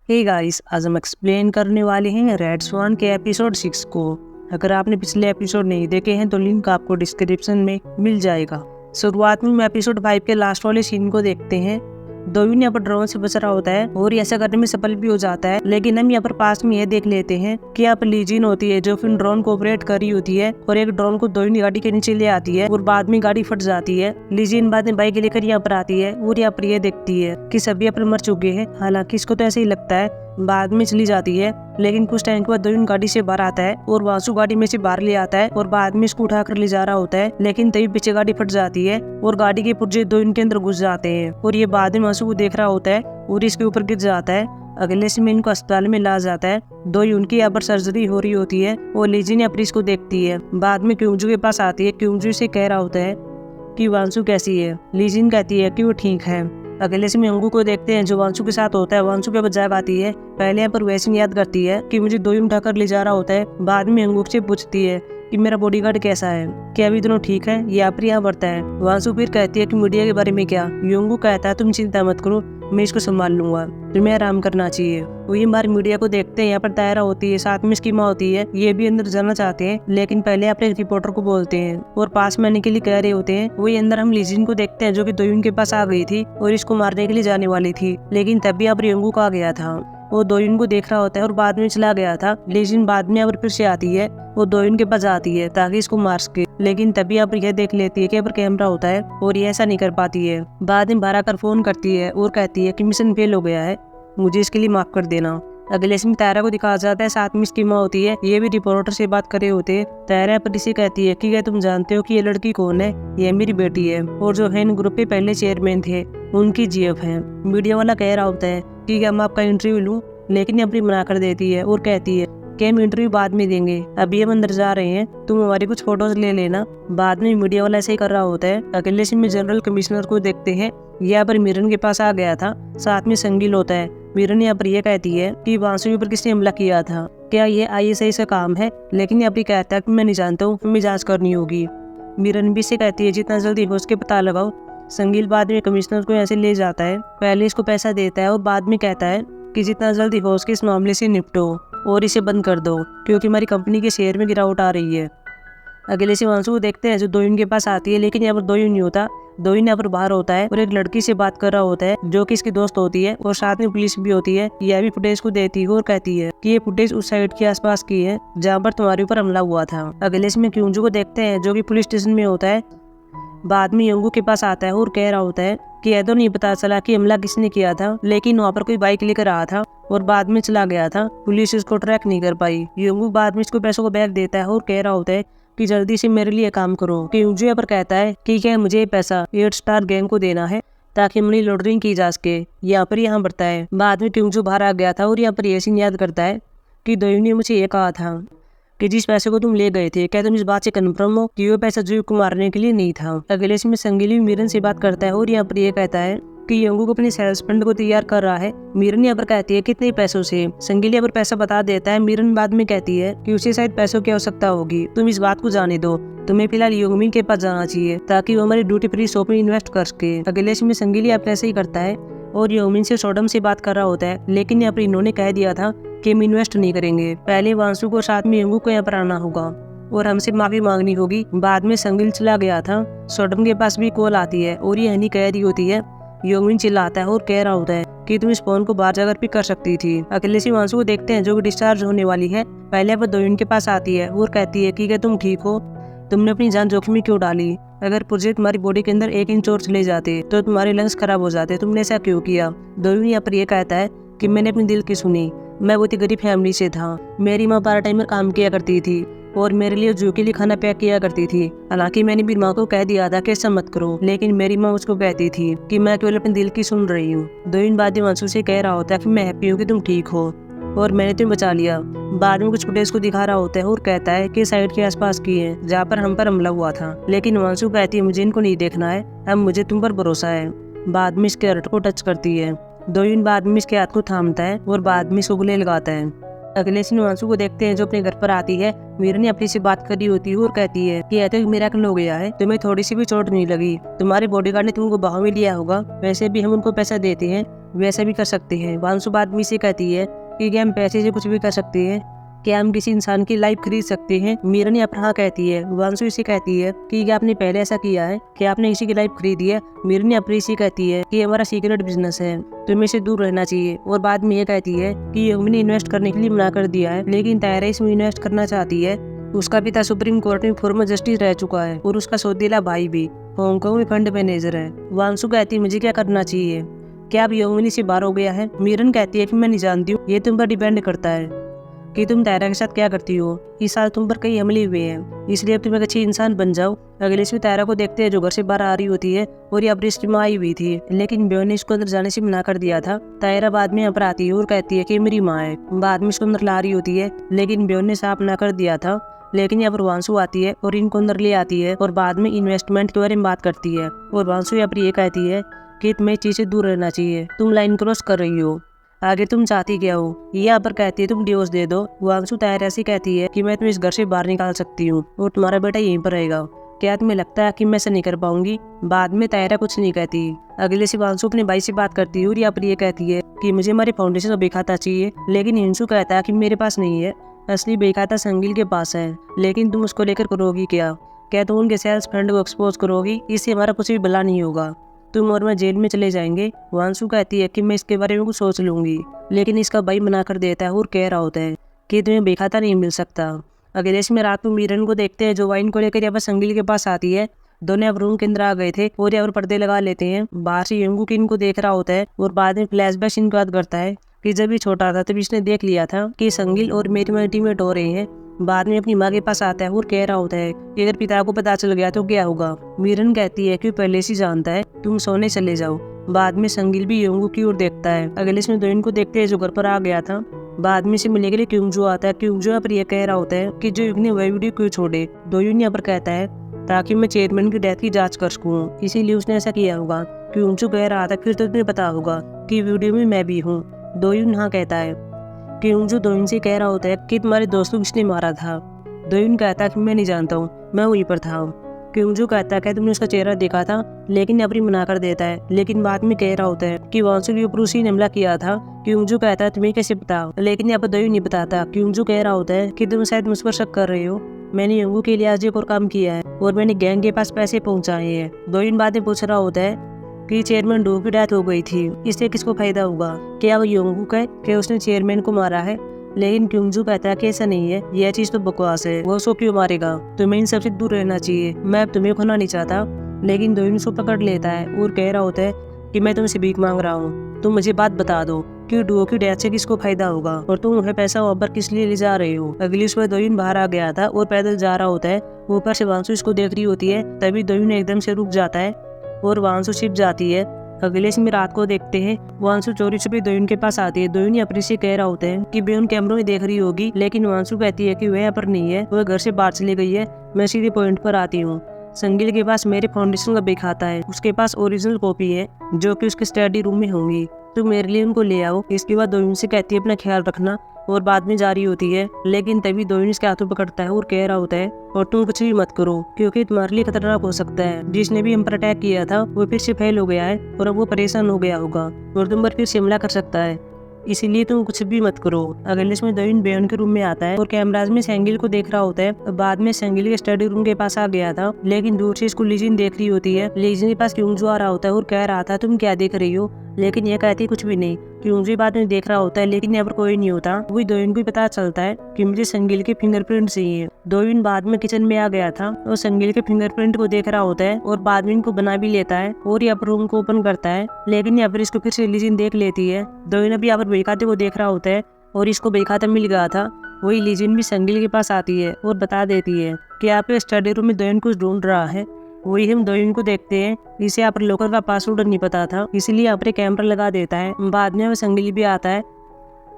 Hey guys, आज हम explain करने वाले हैं रेड स्वान के एपिसोड 6 को। अगर आपने पिछले एपिसोड नहीं देखे हैं तो लिंक आपको डिस्क्रिप्शन में मिल जाएगा। शुरुआत में हम एपिसोड 5 के लास्ट वाले सीन को देखते हैं। दोयुन यहाँ पर ड्रोन से बच रहा होता है और ऐसा करने में सफल भी हो जाता है, लेकिन हम यहाँ पर पास में यह देख लेते हैं कि यहाँ पर लीजिन होती है जो फिर ड्रोन को ऑपरेट कर रही होती है और एक ड्रोन को दोयुन गाड़ी के नीचे ले आती है और बाद में गाड़ी फट जाती है। लीजिन बाद में बाइक लेकर यहाँ पर आती है और यहाँ पर यह देखती है कि सभी यहाँ पर मर चुके हैं। हालांकि इसको तो ऐसे ही लगता है, बाद में चली जाती है, लेकिन कुछ टाइम के बाद दोयुन गाड़ी से बाहर आता है और वासु गाड़ी में से बाहर ले आता है और बाद में इसको उठाकर ले जा रहा होता है, लेकिन तभी पीछे गाड़ी फट जाती है और गाड़ी के पुर्जे दोयुन के अंदर घुस जाते हैं और ये बाद में वासु को देख रहा होता है और इसके ऊपर गिर जाता है। अगले समय इनको अस्पताल में ला जाता है। दोयुन की यहाँ पर सर्जरी हो रही होती है और लीजिन यहाँ पर इसको देखती है। बाद में क्यूंजू के पास आती है। क्यूंजू से कह रहा होता है कि वांसु कैसी है। लीजिन कहती है कि वो ठीक है। अगले से अंगू को देखते हैं जो वांसु के साथ होता है। वांसु के बजाय आती है, पहले यहाँ पर वैसे याद करती है कि मुझे दोयुन उठाकर ले जा रहा होता है। बाद में अंगू से पूछती है कि मेरा बॉडीगार्ड कैसा है, क्या अभी दोनों ठीक है। यहाँ पर यहाँ बढ़ता है। वांसु फिर कहती है कि मीडिया के बारे में क्या। योंगू कहता है तुम चिंता मत करो, मैं इसको संभाल लूंगा, तुम्हें आराम करना चाहिए। वही हमारे मीडिया को देखते हैं। यहाँ पर दायरा होती है, साथ में इसकी माँ होती है। ये भी अंदर जाना चाहते हैं, लेकिन पहले अपने रिपोर्टर को बोलते हैं और पास में आने के लिए कह रहे होते हैं। वही अंदर हम लीजिन को देखते हैं जो कि दोयुन के पास आ गई थी और इसको मारने के लिए जाने वाली थी, लेकिन तभी यहाँ पर योंगू का आ गया था। वो दोयुन को देख रहा होता है और बाद में चला गया था। लीजिन बाद में यहाँ पर फिर से आती है, वो दोयुन के पास आती है ताकि इसको मार सके, लेकिन तभी यहाँ पर यह देख लेती है कि यहाँ पर कैमरा होता है और ये ऐसा नहीं कर पाती है। बाद में बाहर आकर फोन करती है और कहती है कि मिशन फेल हो गया है, मुझे इसके लिए माफ कर देना। अगले दिन तारा को दिखाया जाता है, साथ में इसकी माँ होती है। ये भी रिपोर्टर से बात कर रहे होते हैं। तारा पर इसे कहती है कि क्या तुम जानते हो कि ये लड़की कौन है। ये मेरी बेटी है और जो है इन ग्रुप के पहले चेयरमैन थे उनकी जीएफ है। मीडिया वाला कह रहा होता है कि क्या मैं आपका इंटरव्यू लूँ, लेकिन अपनी मना कर देती है और कहती है कि हम इंटरव्यू बाद में देंगे, अभी हम अंदर जा रहे हैं, तुम हमारी कुछ फोटोज ले लेना। बाद में मीडिया वाला ऐसे ही कर रहा होता है। अगले दिन में जनरल कमिश्नर को देखते हैं। यहाँ पर मिरन के पास आ गया था, साथ में संगील होता है। मिरन यहाँ पर यह कहती है कि वासु के ऊपर किसने हमला किया था, क्या ये ISI का काम है, लेकिन यहाँ पर कहता है कि मैं नहीं जानता हूँ, हमें जाँच करनी होगी। मिरन भी से कहती है जितना जल्दी हो सके पता लगाओ। संगील बाद में कमिश्नर को ऐसे ले जाता है, पहले इसको पैसा देता है और बाद में कहता है कि जितना जल्दी हो सके इस मामले से निपटो और इसे बंद कर दो, क्योंकि हमारी कंपनी के शेयर में गिरावट आ रही है। अगले से वांसु को देखते हैं जो दोयुन के पास आती है, लेकिन यहाँ पर दोयुन नहीं होता। दोयुन यहाँ पर बाहर होता है और एक लड़की से बात कर रहा होता है जो कि इसकी दोस्त होती है और साथ में पुलिस भी होती है। यह भी फुटेज को देती है और कहती है कि ये फुटेज उस साइड के आसपास की है जहाँ पर तुम्हारे ऊपर हमला हुआ था। अगले से क्यूंजू को देखते हैं जो कि पुलिस स्टेशन में होता है। बाद में योंगू के पास आता है और कह रहा होता है कि यह तो नहीं पता चला कि हमला किसने किया था, लेकिन वहाँ पर कोई बाइक लेकर आया था और बाद में चला गया था, पुलिस इसको ट्रैक नहीं कर पाई। योंगू बाद में इसको पैसों को बैग देता है और कह रहा होता है कि जल्दी से मेरे लिए काम करो। क्यूंजू यहाँ पर कहता है कि क्या मुझे पैसा 8 स्टार गैंग को देना है ताकि मनी लॉन्ड्रिंग की जा सके। यहाँ पर यहाँ बढ़ता है। बाद में क्यूंजू बाहर आ गया था और यहाँ पर ये सीन याद करता है कि दोयुन ने मुझे ये कहा था कि जिस पैसे को तुम ले गए थे, क्या तुम इस बात से कन्फर्म हो कि वो पैसा जुई को मारने के लिए नहीं था। अगले में संगीली मिरन से बात करता है और यहाँ पर ये कहता है कि योंगू को अपने सेल्स फंड को तैयार कर रहा है। मिरन यहाँ पर कहती है कितने पैसों से। संगीली यहाँ पर पैसा बता देता है। मिरन बाद में कहती है कि उसे शायद पैसों की आवश्यकता होगी, तुम इस बात को जाने दो, तुम्हें फिलहाल योंगमिन के पास जाना चाहिए ताकि वो हमारी ड्यूटी फ्री शॉप में इन्वेस्ट कर सके। अगले में संगीली यहाँ पर ऐसे ही करता है और योंगमिन से सोडम से बात कर रहा होता है, लेकिन यहाँ पर इन्होंने कह दिया था कि हम इन्वेस्ट नहीं करेंगे। पहले वांसु को साथ में योंगू को यहाँ पर आना होगा और हमसे माफी मांगनी होगी। बाद में संगील चला गया था। सोडम के पास भी कॉल आती है और ये हनी कह रही होती है। योंगमिन चिल्लाता है और कह रहा होता है कि तुम इस फोन को बाहर जाकर पिक कर सकती थी। अगले से वांसु को देखते हैं जो कि डिस्चार्ज होने वाली है। पहले वह दोयुन के पास आती है और कहती है कि क्या तुम ठीक हो, तुमने अपनी जान जोखिम में क्यों डाली, अगर पुर्जे तुम्हारी बॉडी के अंदर 1 इंच और चले जाते तो तुम्हारे लंग्स खराब हो जाते, तुमने ऐसा क्यों किया। दोयुन यहाँ पर यह कहता है कि मैंने अपने दिल की सुनी, मैं बहुत ही गरीब फैमिली से था, मेरी माँ पार्ट टाइमर काम किया करती थी और मेरे लिए जू के लिए खाना पैक किया करती थी। हालांकि मैंने मेरी माँ को कह दिया था कि ऐसा मत करो, लेकिन मेरी माँ मुझको कहती थी कि मैं केवल अपने दिल की सुन रही हूँ। दोयुन बाद में वांसु से कह रहा होता है कि मैं हैप्पी हूँ कि तुम ठीक हो और मैंने तुम्हें बचा लिया। बाद में कुछ फुटेज को दिखा रहा होता है और कहता है कि साइड के आसपास की है जहाँ पर हम पर हमला हुआ था, लेकिन वांसु कहती है मुझे इनको नहीं देखना है, अब मुझे तुम पर भरोसा है। बाद में इसके हर्ट को टच करती है। दोयुन बाद में इसके हाथ को थामता है और बाद में इसको गले लगाता है। अगले दिन वांसु को देखते हैं जो अपने घर पर आती है। मीरा ने अपनी से बात करी होती है और कहती है कि ऐसे मिरेकल हो गया है, तुम्हें थोड़ी सी भी चोट नहीं लगी, तुम्हारे बॉडीगार्ड ने तुमको बाहों में लिया होगा, वैसे भी हम उनको पैसा देते हैं वैसा भी कर सकते हैं। वांशु बाद में इसे कहती है कि क्या हम पैसे से कुछ भी कर सकते हैं, क्या हम किसी इंसान की लाइफ खरीद सकते हैं। मीरन यहाँ हाँ कहती है। वांशु इसे कहती है कि क्या आपने पहले ऐसा किया है, क्या आपने किसी की लाइफ खरीदी है। मीरन यहाँ इसे कहती है कि हमारा सीक्रेट बिजनेस है, तुम्हें इससे दूर रहना चाहिए। और बाद में ये कहती है कि हमने इन्वेस्ट करने के लिए मना कर दिया है, लेकिन तायरा इसमें इन्वेस्ट करना चाहती है। उसका पिता सुप्रीम कोर्ट में फॉर्मर जस्टिस रह चुका है और उसका सौतेला भाई भी हांगकांग में फंड मैनेजर है। वांशु कहती है मुझे क्या करना चाहिए, क्या अब योमिनी से बाहर हो गया है। मीरन कहती है कि मैं नहीं जानती हूँ, ये तुम पर डिपेंड करता है कि तुम तायरा के साथ क्या करती हो। इस साल तुम पर कई हमले हुए हैं, इसलिए अब तुम एक अच्छी इंसान बन जाओ। अगले इसमें तायरा को देखते हैं जो घर से बाहर आ रही होती है और ये ब्रिस्ट में आई हुई थी, लेकिन बेन ने इसको अंदर जाने से मना कर दिया था। तायरा बाद में यहाँ पर आती है और कहती है कि मेरी माँ है। बाद में इसको अंदर ला रही होती है, लेकिन बेन ने साफ मना कर दिया था। लेकिन यहाँ पर वांशु आती है और इनको अंदर ले आती है और बाद में इन्वेस्टमेंट के बारे में बात करती है। और वांशु यहाँ पर ये कहती है कि तुम्हें इस चीज से दूर रहना चाहिए, तुम लाइन क्रॉस कर रही हो, आगे तुम चाहती क्या हो। ये यहाँ पर कहती है तुम डिवोर्स दे दो। वांशु तायरा ऐसी कहती है कि मैं तुम्हें इस घर से बाहर निकाल सकती हूँ और तुम्हारा बेटा यहीं पर रहेगा, क्या तुम्हें लगता है कि मैं ऐसा नहीं कर पाऊंगी। बाद में तायरा कुछ नहीं कहती। अगले से वांशु अपने भाई से बात करती है और यहाँ पर ये कहती है कि मुझे हमारी फाउंडेशन का बेखाता चाहिए, लेकिन हिंसू कहता है कि मेरे पास नहीं है, असली बेखाता संगिल के पास है, लेकिन तुम उसको लेकर करोगी क्या तुम उनके सेल्स फ्रेंड को एक्सपोज करोगी, इससे हमारा कुछ भी भला नहीं होगा, तुम और मैं जेल में चले जाएंगे। वांशु कहती है कि मैं इसके बारे में कुछ सोच लूंगी, लेकिन इसका भाई मना कर देता है और कह रहा होता है कि तुम्हें बेखाता नहीं मिल सकता। अगले में रात में मीरन को देखते हैं जो वाइन को लेकर यहाँ पर संगिल के पास आती है। दोनों अब रूम के अंदर आ गए थे और यहाँ पर पर्दे लगा लेते हैं। बाहर से यंगू की इनको देख रहा होता है और बाद में फ्लैशबैक इनको याद करता है कि जब ये छोटा था तब इसने देख लिया था कि संगिल और मेरी अल्टीमेट हो रहे हैं। बाद में अपनी माँ के पास आता है और कह रहा होता है कि अगर पिता को पता चल गया तो क्या होगा। मीरन कहती है कि पहले से जानता है, तुम सोने चले जाओ। बाद में संगिल भी योंगू की ओर देखता है। अगले इसमें दोइन को देखते हैं जो घर पर आ गया था। बाद में से मिलने के लिए क्योंजो आता है। क्योंजो यहाँ पर यह कह रहा होता है कि जो ने वह वीडियो क्यों छोड़े। दोइन यहाँ पर कहता है ताकि मैं चेयरमैन की डेथ की जांच कर सकूं, इसीलिए उसने ऐसा किया होगा। क्योंजो कह रहा था फिर तो तुम्हें पता होगा कि वीडियो में मैं भी हूँ। दोइन हाँ कहता है। क्योंजो दोइन से कह रहा होता है कि तुम्हारे दोस्त को किसने मारा था। दोइन कहता है कि मैं नहीं जानता हूँ, मैं वहीं पर था। क्योंजो कहता है कि तुमने उसका चेहरा देखा था, लेकिन अपनी मना कर देता है। लेकिन बाद में कह रहा होता है कि वांशु के ऊपर उसी ने हमला किया था। क्योंजो कहता है तुम्हें कैसे पता, लेकिन यहाँ पर दोइन नहीं बताता। क्योंजो कह रहा होता है कि तुम शायद मुझ पर शक कर रहे हो, मैंने यंगू के लिए आज एक और काम किया है और मैंने गैंग के पास पैसे पहुँचाए हैं। दोइन बाद में पूछ रहा होता है कि चेयरमैन डो की डेथ हो गई थी, इससे किसको फायदा होगा, क्या वो योंगू का है कि उसने चेयरमैन को मारा है। लेकिन क्योंजू कहता है कि ऐसा नहीं है, यह चीज तो बकवास है, वो उसको क्यों मारेगा, तुम्हें इन सबसे दूर रहना चाहिए, मैं अब तुम्हें खोना नहीं चाहता। लेकिन दोइन उसको पकड़ लेता है और कह रहा होता है कि मैं तुमसे भीख मांग रहा हूँ, तुम मुझे बात बता दो कि डुओ की डेथ से किसको फायदा होगा और तुम उन्हें पैसा वापस किस लिए ले जा रहे हो। अगली सुबह दोइन बाहर आ गया था और पैदल जा रहा होता है। ऊपर से वांशु इसको देख रही होती है, तभी दोइन एकदम से रुक जाता है और वांशु छिप जाती है। अगले से रात को देखते हैं वांशु चोरी छुपी दोइन के पास आती है। दोइन अपने से कह रहा होता है कि बेन कैमरों में देख रही होगी, लेकिन वांशु कहती है कि वह यहाँ पर नहीं है, वह घर से बाहर चली गई है। मैं सीधे पॉइंट पर आती हूँ। संगिल के पास मेरे फाउंडेशन का बेखाता है, उसके पास ओरिजिनल कॉपी है जो कि उसके स्टडी रूम में होंगी, तो मेरे लिए उनको ले आओ। इसके बाद दोइन से कहती है अपना ख्याल रखना और बाद में जारी होती है। लेकिन तभी दोइन इसके हाथों पकड़ता है और कह रहा होता है और तुम कुछ भी मत करो क्योंकि तुम्हारे लिए खतरनाक हो सकता है। जिसने भी हम पर अटैक किया था वो फिर से फेल हो गया है और अब वो परेशान हो गया होगा और तुम पर फिर से हमला कर सकता है, इसीलिए तुम कुछ भी मत करो। अगले इसमें दोइन बेन के रूम में आता है और कैमराज में सेंगिल को देख रहा होता है। बाद में सेंगिल के स्टडी रूम के पास आ गया था, लेकिन दूर से इसको लीजिन देख रही होती है। लीजिन के पास क्योंजो आ रहा होता है और कह रहा था तुम क्या देख रही हो, लेकिन यह कहती कुछ भी नहीं। क्योंजो बाद में देख रहा होता है, लेकिन यहाँ पर कोई नहीं होता। वही दोइन को पता चलता है कि मुझे संगिल के फिंगरप्रिंट चाहिए। दोइन बाद में किचन में आ गया था और संगिल के फिंगरप्रिंट को देख रहा होता है और बाद में इनको बना भी लेता है और यहाँ पर रूम को ओपन करता है। लेकिन यहाँ पर इसको फिर से लीजिन देख लेती है। दोइन अभी यहाँ पर बेखाते को देख रहा होता है और इसको बेखाता मिल गया था। वही लीजिन भी संगिल के पास आती है और बता देती है कि यहाँ पे स्टडी रूम में दोइन कुछ ढूंढ रहा है। वही हम दोइन को देखते हैं, इसे यहाँ पर लोकर का पासवर्ड नहीं पता था, इसीलिए यहाँ पर कैमरा लगा देता है। बाद में संगिल भी आता है,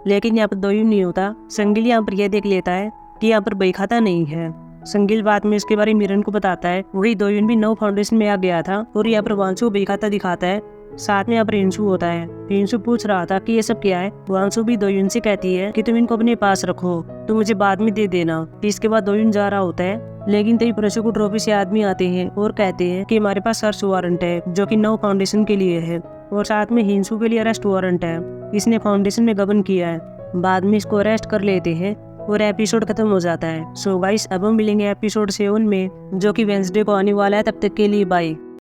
लेकिन यहाँ पर दोइन नहीं होता। संगिल यहाँ पर यह देख लेता है कि यहाँ पर बेखाता नहीं है। संगिल बाद में इसके बारे में मीरन को बताता है। वही दोइन भी नौ फाउंडेशन में आ गया था और यहाँ पर वांशु बेखाता दिखाता है। साथ में यहाँ पर हिंसू होता है। हिंसू पूछ रहा था कि ये सब क्या है। वांशु भी दोइन से कहती है कि तुम इनको अपने पास रखो, तुम मुझे बाद में दे देना। इसके बाद दोइन जा रहा होता है, लेकिन तभी पुरुषों को ट्रॉफी से आदमी आते हैं और कहते हैं कि हमारे पास सर्च वारंट है जो कि नौ फाउंडेशन के लिए है। और साथ में हिंसू के लिए अरेस्ट वारंट है। इसने फाउंडेशन में गबन किया है। बाद में इसको अरेस्ट कर लेते हैं और एपिसोड खत्म हो जाता है। सो गाइस, अब हम मिलेंगे एपिसोड 7 में, जो कि वेंसडे को आने वाला है। तब तक के लिए बाय।